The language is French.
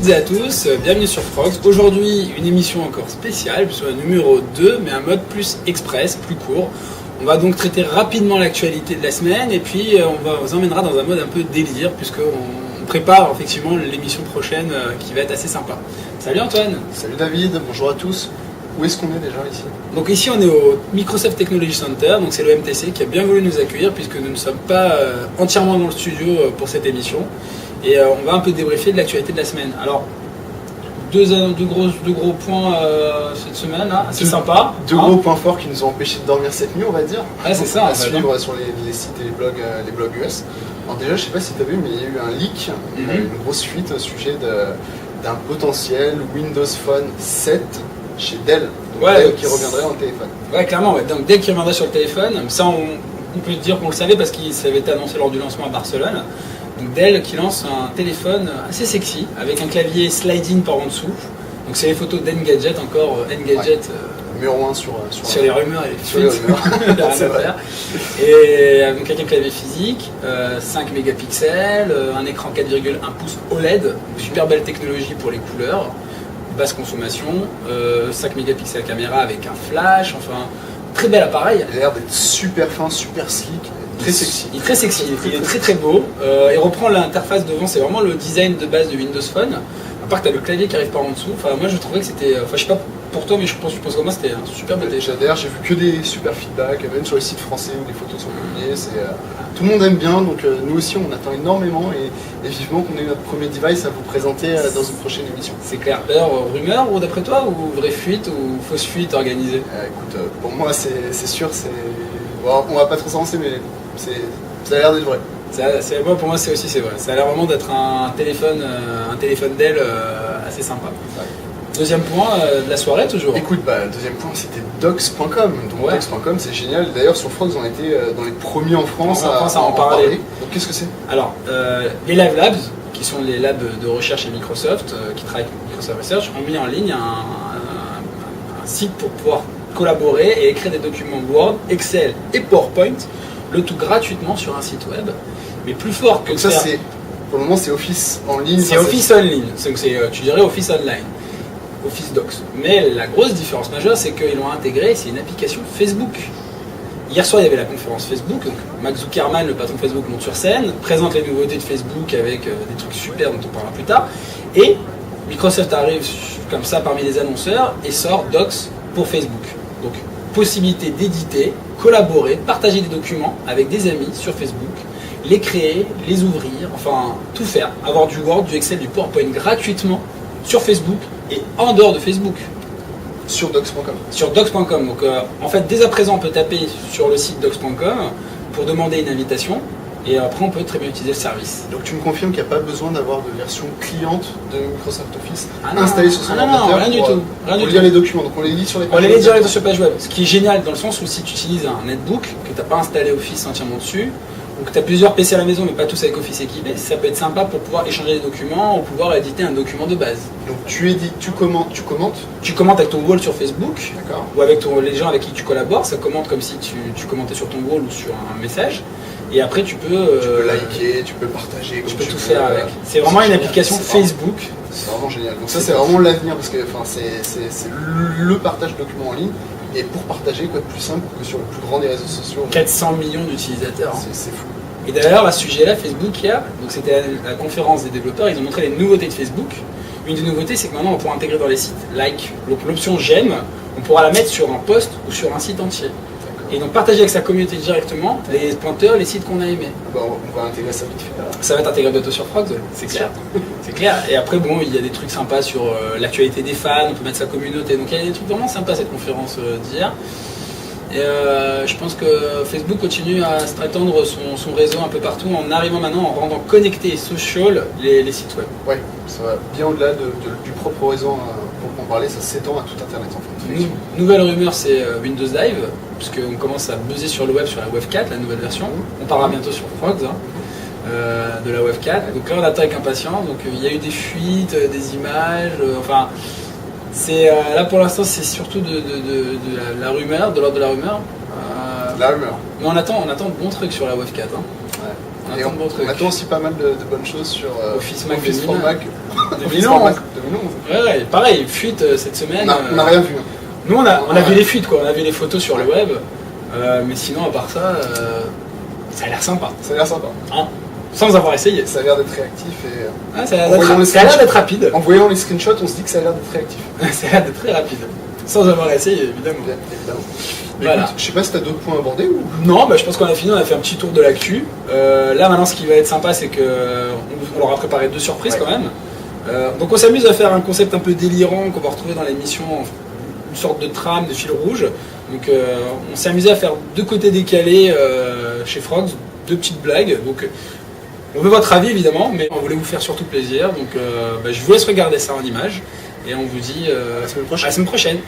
toutes et à tous, bienvenue sur Frogs. Aujourd'hui, une émission encore spéciale, sur le numéro 2, mais un mode plus express, plus court. On va donc traiter rapidement l'actualité de la semaine et puis on vous emmènera dans un mode un peu délire, puisqu'on prépare effectivement l'émission prochaine qui va être assez sympa. Salut Antoine. Salut David, bonjour à tous. Où est-ce qu'on est déjà ici? Donc ici on est au Microsoft Technology Center, donc c'est le MTC qui a bien voulu nous accueillir puisque nous ne sommes pas entièrement dans le studio pour cette émission. Et on va un peu débriefer de l'actualité de la semaine. Alors, deux gros points cette semaine, hein, assez sympa. Deux gros points forts qui nous ont empêchés de dormir cette nuit, on va dire. Ah, c'est ça. À suivre sur les sites et les blogs US. Alors déjà, je sais pas si tu as vu, mais il y a eu un leak, une grosse fuite au sujet d'un potentiel Windows Phone 7 chez Dell. Donc Ouais, Dell qui reviendrait en téléphone. Ouais, clairement. Ouais. Donc Dell qui reviendrait sur le téléphone, ça on peut dire qu'on le savait parce qu'il avait été annoncé lors du lancement à Barcelone. Donc Dell qui lance un téléphone assez sexy avec un clavier slide-in par en dessous. Donc c'est les photos d'Engadget encore, Engadget numéro 1 sur les rumeurs et les sur les fuites. rumeurs. Il y a rien à faire. Et avec un clavier physique, 5 mégapixels, un écran 4,1 pouces OLED, super belle technologie pour les couleurs, basse consommation, 5 mégapixels caméra avec un flash, enfin très bel appareil. Il a l'air d'être super fin, super slick. Très sexy. Il est très sexy, il est très très beau. Il reprend l'interface devant, c'est vraiment le design de base de Windows Phone. À part que tu as le clavier qui arrive par en dessous. Enfin, moi je trouvais que c'était. Enfin, je sais pas pour toi, mais je pense que moi c'était un super bel téléphone. J'adhère, j'ai vu que des super feedbacks, même sur les sites français où les photos sont publiées. Tout le monde aime bien, donc nous aussi on attend énormément et vivement qu'on ait notre premier device à vous présenter dans une prochaine émission. C'est clair. D'ailleurs, rumeur ou d'après toi, ou vraie fuite ou fausse fuite organisée? Écoute, pour moi c'est sûr, bon, on va pas trop s'avancer, mais ça a l'air d'être vrai. Pour moi c'est vrai. Ça a l'air vraiment d'être un téléphone Dell assez sympa. Ouais. Deuxième point de la soirée toujours. Écoute, le deuxième point c'était docs.com. Donc docs.com c'est génial. D'ailleurs sur Frogs on a été dans les premiers en France à en parler. Donc qu'est-ce que c'est? Alors les Live Labs, qui sont les labs de recherche chez Microsoft, qui travaillent avec Microsoft Research, ont mis en ligne un site pour pouvoir collaborer et écrire des documents Word, Excel et PowerPoint, le tout gratuitement sur un site web. Mais plus fort que donc ça c'est, pour le moment c'est Office en ligne. C'est Office en ligne, tu dirais Office Online, Office Docs. Mais la grosse différence majeure, c'est qu'ils l'ont intégré, c'est une application Facebook. Hier soir, il y avait la conférence Facebook, donc Mark Zuckerberg, le patron de Facebook, monte sur scène, présente les nouveautés de Facebook avec des trucs super dont on parlera plus tard, et Microsoft arrive comme ça parmi les annonceurs et sort Docs pour Facebook. Donc possibilité d'éditer, collaborer, partager des documents avec des amis sur Facebook, les créer, les ouvrir, enfin tout faire, avoir du Word, du Excel, du PowerPoint gratuitement sur Facebook et en dehors de Facebook. Sur docs.com. Sur docs.com. Donc en fait dès à présent on peut taper sur le site docs.com pour demander une invitation et après on peut très bien utiliser le service. Donc tu me confirmes qu'il n'y a pas besoin d'avoir de version cliente de Microsoft Office installée sur son ordinateur? Non, rien du tout. Pour lire les documents, donc on les lit sur les pages web. On les lit directement sur page web. Ce qui est génial dans le sens où si tu utilises un netbook, que tu n'as pas installé Office entièrement dessus, ou que tu as plusieurs PC à la maison mais pas tous avec Office équipés, ça peut être sympa pour pouvoir échanger des documents ou pouvoir éditer un document de base. Donc tu édites, tu commentes. Tu commentes avec ton wall sur Facebook, d'accord, ou avec les gens avec qui tu collabores, ça commente comme si tu commentais sur ton wall ou sur un message. Et après tu peux liker, tu peux partager, tu peux tout faire avec. C'est vraiment une application Facebook. C'est vraiment génial. Donc ça c'est vraiment l'avenir parce que c'est le partage de documents en ligne. Et pour partager, quoi de plus simple que sur le plus grand des réseaux sociaux. 400 millions d'utilisateurs. C'est fou. Et d'ailleurs, à ce sujet-là, Facebook hier, donc c'était la conférence des développeurs, ils ont montré les nouveautés de Facebook. Une des nouveautés, c'est que maintenant on pourra intégrer dans les sites like, donc l'option j'aime, on pourra la mettre sur un post ou sur un site entier. Et donc partager avec sa communauté directement les pointeurs, les sites qu'on a aimés. On va intégrer ça vite fait. Alors. Ça va être intégré bientôt sur Frogs, c'est clair. C'est clair. Et après, bon, il y a des trucs sympas sur l'actualité des fans, on peut mettre sa communauté. Donc il y a des trucs vraiment sympas cette conférence d'hier. Et je pense que Facebook continue à étendre son réseau un peu partout en arrivant maintenant, en rendant connectés et social les sites web. Ouais, ça va bien au-delà du propre réseau pour en parler, ça s'étend à tout Internet en fait. Nouvelle rumeur, c'est Windows Live, puisqu'on commence à buzzer sur le web sur la Wave 4, la nouvelle version. On parlera bientôt sur Frogs de la Wave 4. Donc là on attend avec impatience. Donc il y a eu des fuites, des images, enfin. Là pour l'instant c'est surtout de la rumeur, de l'ordre de la rumeur. La rumeur. Mais on attend de bons trucs sur la Wave 4. Hein. Ouais. On Et attend de bons trucs. on attend aussi pas mal de bonnes choses sur Office Mac Office 2000. for Mac 2011. 2011. Ouais, pareil, fuite cette semaine. On n'a rien vu. Nous, on a vu les fuites, quoi. On a vu les photos sur le web. Mais sinon, à part ça, ça a l'air sympa. Ça a l'air sympa. Hein, sans avoir essayé. Ça a l'air d'être réactif et Ah, ça a l'air d'être rapide. en voyant les screenshots, on se dit que ça a l'air d'être réactif. Ça a l'air d'être très rapide. Sans avoir essayé, évidemment. Bien évidemment. Mais Voilà. écoute, je sais pas si t'as d'autres points à aborder ou. Non, bah, je pense qu'on a fini, on a fait un petit tour de l'actu. Là maintenant ce qui va être sympa c'est qu'on leur a préparé 2 surprises quand même. Donc on s'amuse à faire un concept un peu délirant qu'on va retrouver dans l'émission, une sorte de trame, de fil rouge. Donc on s'est amusé à faire 2 côtés décalés chez Frogs, 2 petites blagues. Donc on veut votre avis évidemment, mais on voulait vous faire surtout plaisir. Donc je vous laisse regarder ça en images et on vous dit À la semaine prochaine. à la semaine prochaine.